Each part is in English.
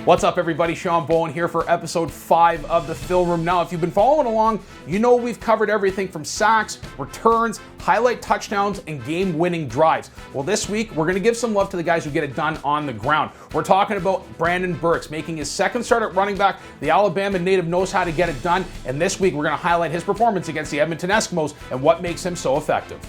What's up, everybody? Sean Bowen here for episode 5 of the Film Room. Now, if you've been following along, you know we've covered everything from sacks, returns, highlight touchdowns, and game-winning drives. Well, this week, we're going to give some love to the guys who get it done on the ground. We're talking about Brandon Burks, making his second start at running back. The Alabama native knows how to get it done, and this week, we're going to highlight his performance against the Edmonton Eskimos and what makes him so effective.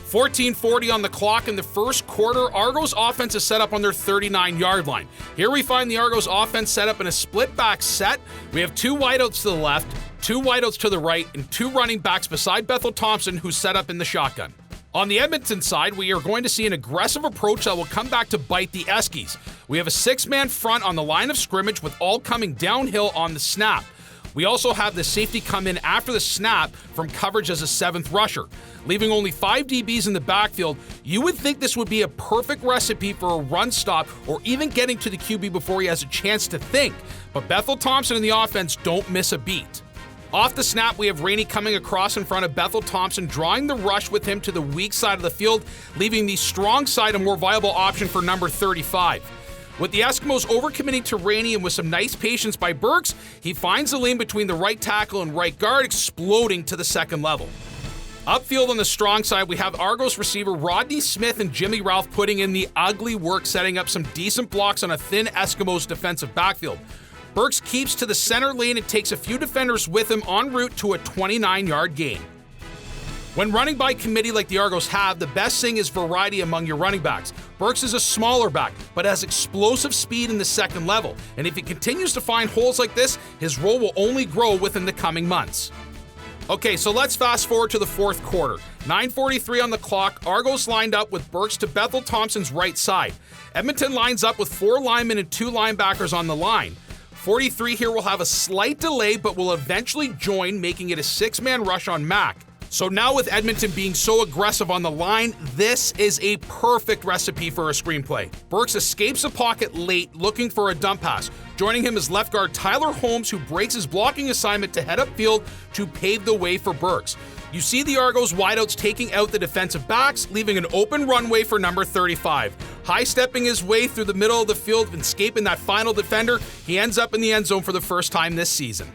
14:40 on the clock in the first quarter. Argos offense is set up on their 39-yard line. Here we find the Argos offense set up in a split back set. We have 2 wideouts to the left, 2 wideouts to the right, and 2 running backs beside Bethel Thompson, who's set up in the shotgun. On the Edmonton side, we are going to see an aggressive approach that will come back to bite the Eskies. We have a 6-man front on the line of scrimmage with all coming downhill on the snap. We also have the safety come in after the snap from coverage as a 7th rusher. Leaving only 5 DBs in the backfield, you would think this would be a perfect recipe for a run stop or even getting to the QB before he has a chance to think. But Bethel Thompson and the offense don't miss a beat. Off the snap, we have Rainey coming across in front of Bethel Thompson, drawing the rush with him to the weak side of the field, leaving the strong side a more viable option for number 35. With the Eskimos overcommitting to Rainey and with some nice patience by Burks, he finds the lane between the right tackle and right guard, exploding to the second level. Upfield on the strong side, we have Argos receiver Rodney Smith and Jimmy Ralph putting in the ugly work, setting up some decent blocks on a thin Eskimos defensive backfield. Burks keeps to the center lane and takes a few defenders with him en route to a 29-yard gain. When running by committee like the Argos have, the best thing is variety among your running backs. Burks is a smaller back, but has explosive speed in the second level, and if he continues to find holes like this, his role will only grow within the coming months. Okay, so let's fast forward to the fourth quarter. 9:43 on the clock, Argos lined up with Burks to Bethel Thompson's right side. Edmonton lines up with 4 linemen and 2 linebackers on the line. 43 here will have a slight delay, but will eventually join, making it a 6-man rush on Mack. So now with Edmonton being so aggressive on the line, this is a perfect recipe for a screenplay. Burks escapes the pocket late, looking for a dump pass. Joining him is left guard Tyler Holmes, who breaks his blocking assignment to head upfield to pave the way for Burks. You see the Argos wideouts taking out the defensive backs, leaving an open runway for number 35. High-stepping his way through the middle of the field and escaping that final defender, he ends up in the end zone for the first time this season.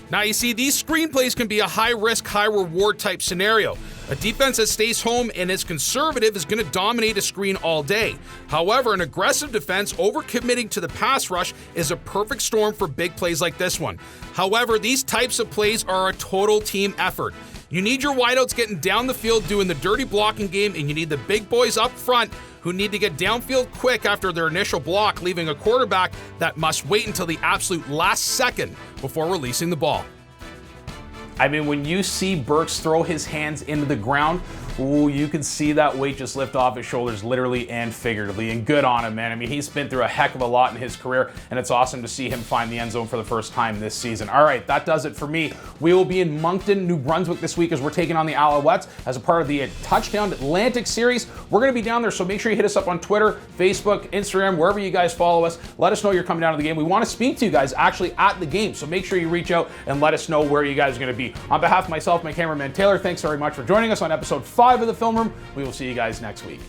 Now you see, these screenplays can be a high-risk, high-reward type scenario. A defense that stays home and is conservative is going to dominate a screen all day. However, an aggressive defense overcommitting to the pass rush is a perfect storm for big plays like this one. However, these types of plays are a total team effort. You need your wideouts getting down the field doing the dirty blocking game, and you need the big boys up front who need to get downfield quick after their initial block, leaving a quarterback that must wait until the absolute last second before releasing the ball. I mean, when you see Burks throw his hands into the ground, ooh, you can see that weight just lift off his shoulders, literally and figuratively, and good on him, man. I mean, he's been through a heck of a lot in his career, and it's awesome to see him find the end zone for the first time this season. All right, that does it for me. We will be in Moncton, New Brunswick this week as we're taking on the Alouettes as a part of the Touchdown Atlantic series. We're going to be down there, so make sure you hit us up on Twitter, Facebook, Instagram, wherever you guys follow us. Let us know you're coming down to the game. We want to speak to you guys actually at the game, so make sure you reach out and let us know where you guys are going to be. On behalf of myself, my cameraman Taylor, thanks very much for joining us on episode 5 of the Film Room. We will see you guys next week.